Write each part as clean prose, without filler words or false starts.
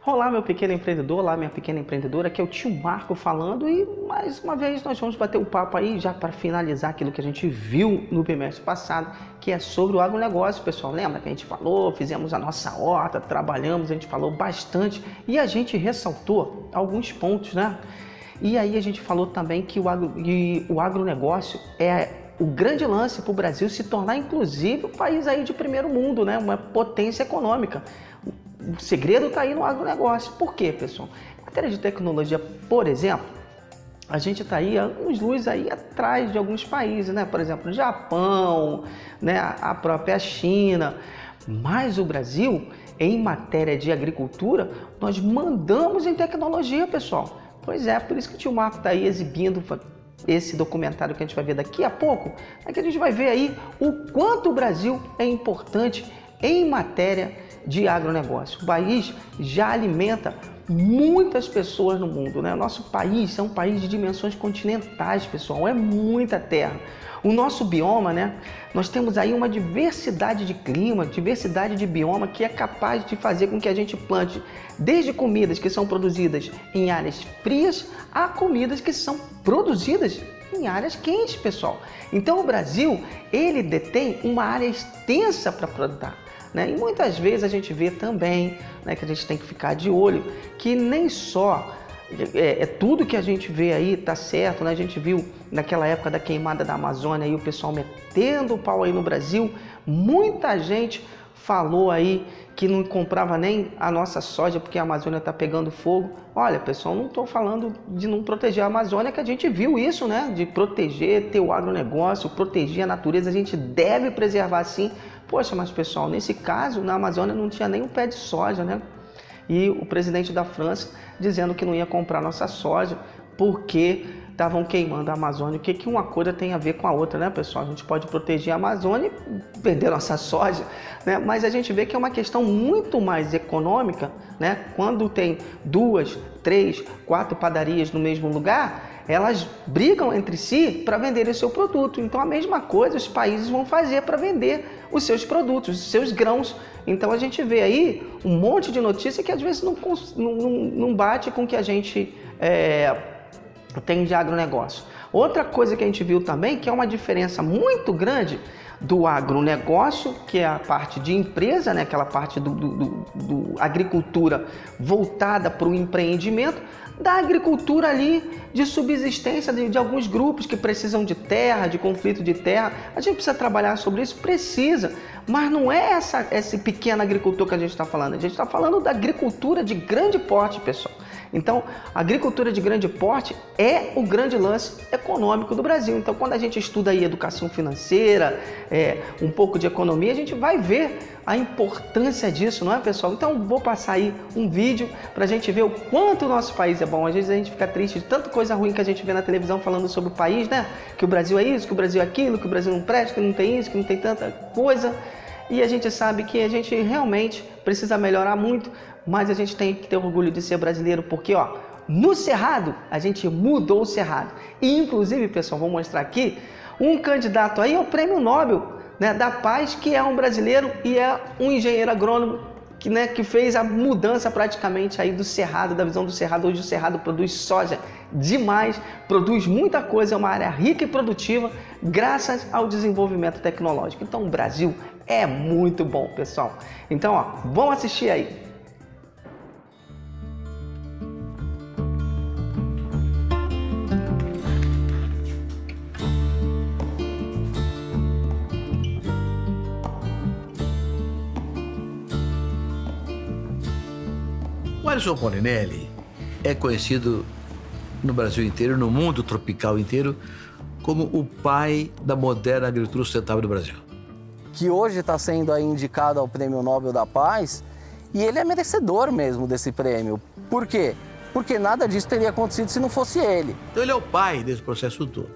Olá, meu pequeno empreendedor, olá, minha pequena empreendedora, aqui é o tio Marco falando e mais uma vez nós vamos bater um papo aí já para finalizar aquilo que a gente viu no bimestre passado, que é sobre o agronegócio, pessoal. Lembra que a gente falou, fizemos a nossa horta, trabalhamos, a gente falou bastante e a gente ressaltou alguns pontos, né? E aí a gente falou também que o agronegócio é o grande lance para o Brasil se tornar, inclusive, um país aí de primeiro mundo, né? Uma potência econômica. O segredo está aí no agronegócio. Por quê, pessoal? Em matéria de tecnologia, por exemplo, a gente está aí uns luz aí atrás de alguns países, né? Por exemplo, o Japão, né? A própria China. Mas o Brasil, em matéria de agricultura, nós mandamos em tecnologia, pessoal. Pois é, por isso que o tio Marco está aí exibindo esse documentário que a gente vai ver daqui a pouco, é que a gente vai ver aí o quanto o Brasil é importante em matéria de agronegócio. O país já alimenta muitas pessoas no mundo, né? Nosso país é um país de dimensões continentais, pessoal, é muita terra. O nosso bioma, né? Nós temos aí uma diversidade de clima, diversidade de bioma que é capaz de fazer com que a gente plante desde comidas que são produzidas em áreas frias a comidas que são produzidas em áreas quentes, pessoal. Então o Brasil, ele detém uma área extensa para plantar. Né? E muitas vezes a gente vê também, né, que a gente tem que ficar de olho, que nem só tudo que a gente vê aí tá certo, né? A gente viu naquela época da queimada da Amazônia aí o pessoal metendo o pau aí no Brasil, muita gente falou aí que não comprava nem a nossa soja porque a Amazônia está pegando fogo. Olha, pessoal, não estou falando de não proteger a Amazônia, que a gente viu isso, né? De proteger, ter o agronegócio, proteger a natureza, a gente deve preservar sim. Poxa, mas pessoal, nesse caso, na Amazônia não tinha nem um pé de soja, né? E o presidente da França dizendo que não ia comprar nossa soja porque estavam queimando a Amazônia. O que uma coisa tem a ver com a outra, né, pessoal? A gente pode proteger a Amazônia e vender nossa soja, né? Mas a gente vê que é uma questão muito mais econômica, né? Quando tem 2, 3, 4 padarias no mesmo lugar, elas brigam entre si para venderem o seu produto. Então a mesma coisa os países vão fazer para vender os seus produtos, os seus grãos. Então a gente vê aí um monte de notícia que às vezes não bate com o que a gente tem de agronegócio. Outra coisa que a gente viu também, que é uma diferença muito grande do agronegócio, que é a parte de empresa, né? Aquela parte do agricultura voltada para o empreendimento, da agricultura ali de subsistência de alguns grupos que precisam de terra, de conflito de terra. A gente precisa trabalhar sobre isso? Precisa, mas não é esse pequeno agricultor que a gente está falando. A gente está falando da agricultura de grande porte, pessoal. Então, a agricultura de grande porte é o grande lance econômico do Brasil. Então, quando a gente estuda aí educação financeira, um pouco de economia, a gente vai ver a importância disso, não é, pessoal? Então, vou passar aí um vídeo para a gente ver o quanto o nosso país é bom. Às vezes a gente fica triste de tanta coisa ruim que a gente vê na televisão falando sobre o país, né? Que o Brasil é isso, que o Brasil é aquilo, que o Brasil não presta, que não tem isso, que não tem tanta coisa. E a gente sabe que a gente realmente precisa melhorar muito, mas a gente tem que ter orgulho de ser brasileiro, porque ó, no Cerrado a gente mudou o Cerrado. E inclusive, pessoal, vou mostrar aqui um candidato aí ao Prêmio Nobel, né, da Paz, que é um brasileiro e é um engenheiro agrônomo que fez a mudança praticamente aí do Cerrado, da visão do Cerrado. Hoje o Cerrado produz soja demais, produz muita coisa, é uma área rica e produtiva graças ao desenvolvimento tecnológico. Então o Brasil é muito bom, pessoal. Então, ó, vamos assistir aí. O Alisson Polinelli é conhecido no Brasil inteiro, no mundo tropical inteiro, como o pai da moderna agricultura sustentável do Brasil. Que hoje está sendo aí indicado ao Prêmio Nobel da Paz, e ele é merecedor mesmo desse prêmio. Por quê? Porque nada disso teria acontecido se não fosse ele. Então ele é o pai desse processo todo.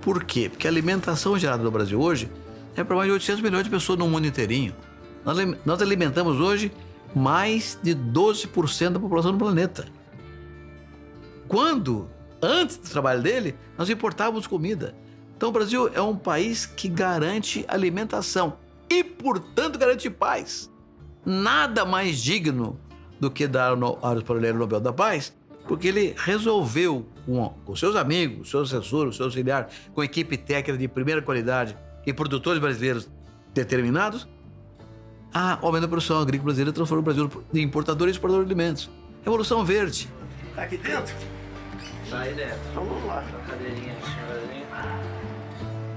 Por quê? Porque a alimentação gerada no Brasil hoje é para mais de 800 milhões de pessoas no mundo inteirinho. Nós alimentamos hoje mais de 12% da população do planeta. Antes do trabalho dele, nós importávamos comida. Então o Brasil é um país que garante alimentação e, portanto, garante paz. Nada mais digno do que dar ao Aros Parolin o Nobel da Paz, porque ele resolveu, com os seus amigos, seus assessores, seu auxiliar, com equipe técnica de primeira qualidade e produtores brasileiros determinados, a aumento da produção agrícola brasileira transformou o Brasil em importador e exportador de alimentos. Revolução Verde. Tá aqui dentro? Tá aí dentro. Então vamos lá. A cadeirinha, senhorzinha.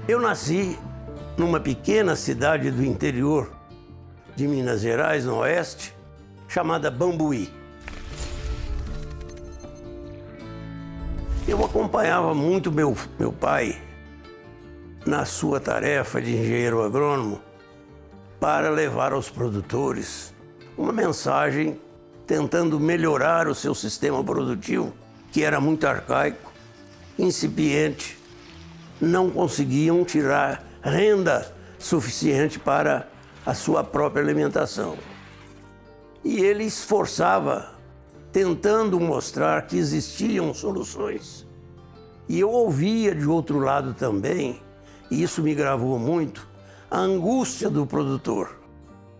Eu nasci numa pequena cidade do interior de Minas Gerais, no oeste, chamada Bambuí. Eu acompanhava muito meu pai na sua tarefa de engenheiro agrônomo para levar aos produtores uma mensagem tentando melhorar o seu sistema produtivo, que era muito arcaico, incipiente, não conseguiam tirar renda suficiente para a sua própria alimentação. E ele esforçava, tentando mostrar que existiam soluções. E eu ouvia de outro lado também, e isso me gravou muito, a angústia do produtor.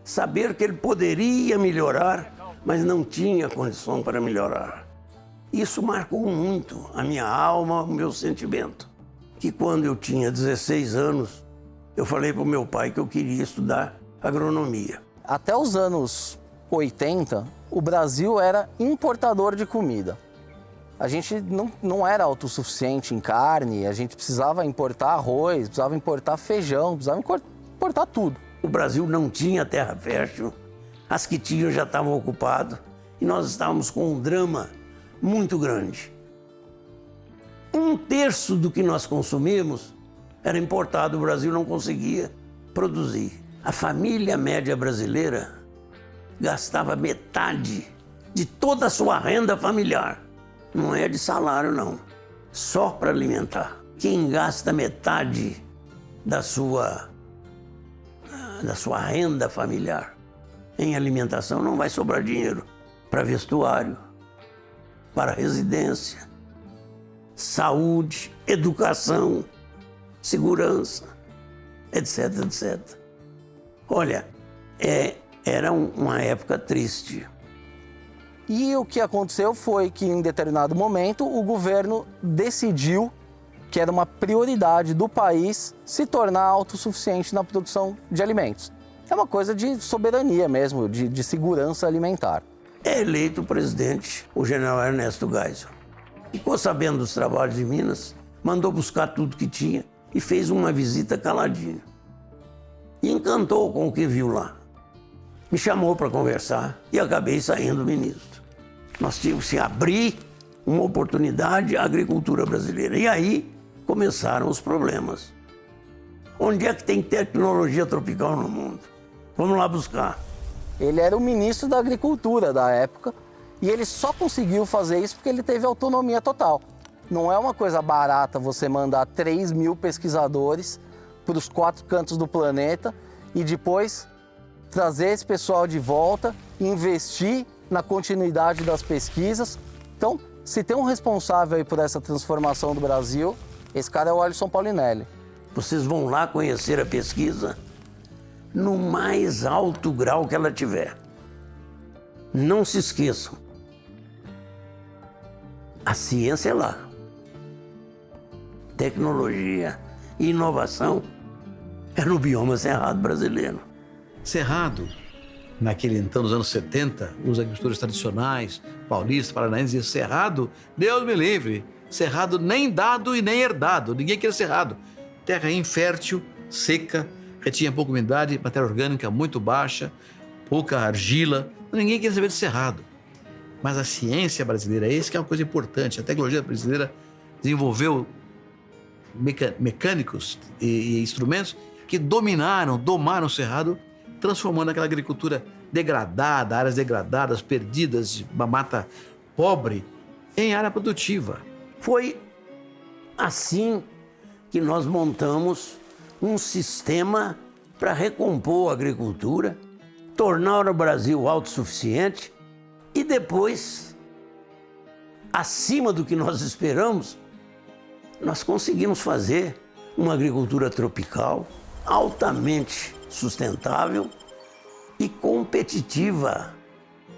Saber que ele poderia melhorar, mas não tinha condição para melhorar. Isso marcou muito a minha alma, o meu sentimento. Que quando eu tinha 16 anos, eu falei para o meu pai que eu queria estudar agronomia. Até os anos 80, o Brasil era importador de comida. A gente não era autossuficiente em carne, a gente precisava importar arroz, precisava importar feijão, precisava importar tudo. O Brasil não tinha terra fértil, as que tinham já estavam ocupadas e nós estávamos com um drama muito grande. 1/3 do que nós consumimos era importado, o Brasil não conseguia produzir. A família média brasileira gastava metade de toda a sua renda familiar. Não é de salário, não. Só para alimentar. Quem gasta metade da sua renda familiar em alimentação não vai sobrar dinheiro para vestuário, para residência, saúde, educação, segurança, etc, etc. Olha, era uma época triste. E o que aconteceu foi que, em determinado momento, o governo decidiu que era uma prioridade do país se tornar autossuficiente na produção de alimentos. É uma coisa de soberania mesmo, de segurança alimentar. É eleito o presidente, o general Ernesto Geisel. Ficou sabendo dos trabalhos de Minas, mandou buscar tudo que tinha e fez uma visita caladinha. E encantou com o que viu lá. Me chamou para conversar e acabei saindo ministro. Nós tínhamos que abrir uma oportunidade à agricultura brasileira. E aí começaram os problemas. Onde é que tem tecnologia tropical no mundo? Vamos lá buscar. Ele era o ministro da Agricultura da época e ele só conseguiu fazer isso porque ele teve autonomia total. Não é uma coisa barata você mandar 3.000 pesquisadores para os 4 cantos do planeta e depois trazer esse pessoal de volta, investir na continuidade das pesquisas. Então, se tem um responsável aí por essa transformação do Brasil, esse cara é o Alisson Paulinelli. Vocês vão lá conhecer a pesquisa no mais alto grau que ela tiver. Não se esqueçam. A ciência é lá. Tecnologia e inovação é no bioma cerrado brasileiro. Cerrado, naquele então, nos anos 70, os agricultores tradicionais, paulistas, paranaenses, diziam cerrado, Deus me livre. Cerrado nem dado e nem herdado, ninguém queria cerrado. Terra infértil, seca, retinha pouca umidade, matéria orgânica muito baixa, pouca argila, ninguém queria saber de cerrado. Mas a ciência brasileira, esse que é uma coisa importante, a tecnologia brasileira desenvolveu mecânicos e instrumentos que domaram o cerrado, transformando aquela agricultura degradada, áreas degradadas, perdidas, uma mata pobre, em área produtiva. Foi assim que nós montamos um sistema para recompor a agricultura, tornar o Brasil autossuficiente e depois, acima do que nós esperamos, nós conseguimos fazer uma agricultura tropical altamente sustentável e competitiva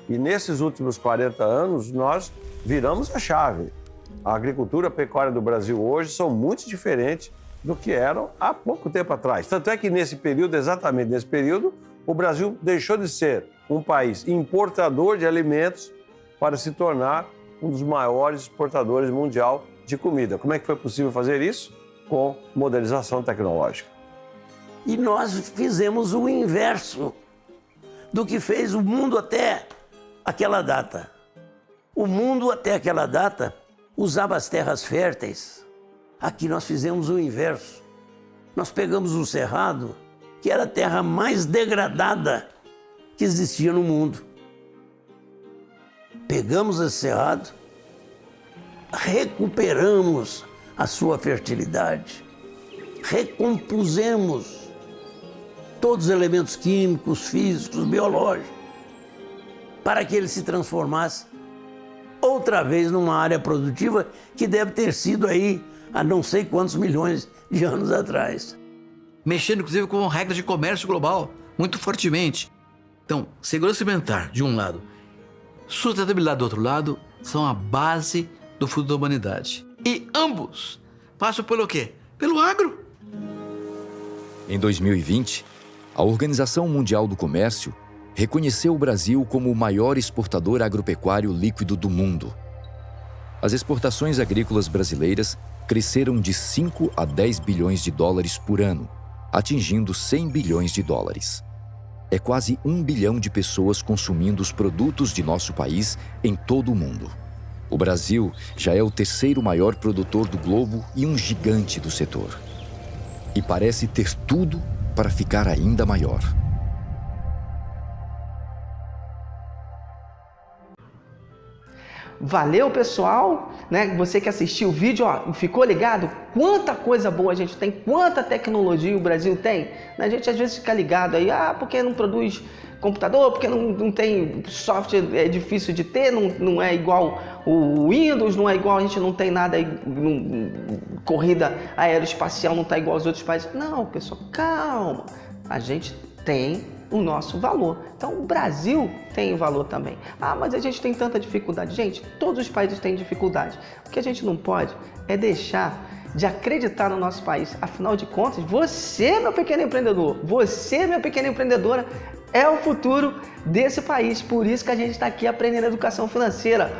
E nesses últimos 40 anos, nós viramos a chave. A agricultura e a pecuária do Brasil hoje são muito diferentes do que eram há pouco tempo atrás. Tanto é que nesse período, exatamente nesse período, o Brasil deixou de ser um país importador de alimentos para se tornar um dos maiores exportadores mundial de comida. Como é que foi possível fazer isso? Com modernização tecnológica. E nós fizemos o inverso do que fez o mundo até aquela data. O mundo até aquela data usava as terras férteis. Aqui nós fizemos o inverso. Nós pegamos o cerrado, que era a terra mais degradada que existia no mundo. Pegamos esse cerrado, recuperamos a sua fertilidade, recompusemos todos os elementos químicos, físicos, biológicos, para que ele se transformasse outra vez numa área produtiva que deve ter sido aí há não sei quantos milhões de anos atrás. Mexendo, inclusive, com regras de comércio global, muito fortemente. Então, segurança alimentar, de um lado, sustentabilidade do outro lado, são a base do futuro da humanidade. E ambos passam pelo quê? Pelo agro. Em 2020, a Organização Mundial do Comércio reconheceu o Brasil como o maior exportador agropecuário líquido do mundo. As exportações agrícolas brasileiras cresceram de 5 a 10 bilhões de dólares por ano, atingindo 100 bilhões de dólares. É quase 1 bilhão de pessoas consumindo os produtos de nosso país em todo o mundo. O Brasil já é o terceiro maior produtor do globo e um gigante do setor. E parece ter tudo para ficar ainda maior. Valeu, pessoal, né? Você que assistiu o vídeo, ó, ficou ligado? Quanta coisa boa a gente tem, quanta tecnologia o Brasil tem. A gente às vezes fica ligado aí, porque não produz computador, porque não tem software, é difícil de ter, não é igual o Windows, não é igual, a gente não tem nada, corrida aeroespacial não está igual aos outros países. Não, pessoal, calma, a gente tem o nosso valor. Então o Brasil tem valor também. Mas a gente tem tanta dificuldade. Gente, todos os países têm dificuldade. O que a gente não pode é deixar de acreditar no nosso país. Afinal de contas, você, meu pequeno empreendedor, você, minha pequena empreendedora, é o futuro desse país. Por isso que a gente está aqui aprendendo educação financeira.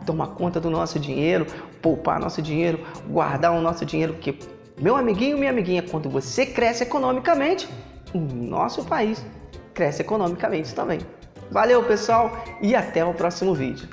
Tomar conta do nosso dinheiro, poupar nosso dinheiro, guardar o nosso dinheiro, porque, meu amiguinho, minha amiguinha, quando você cresce economicamente, o nosso país cresce economicamente também. Valeu, pessoal, e até o próximo vídeo.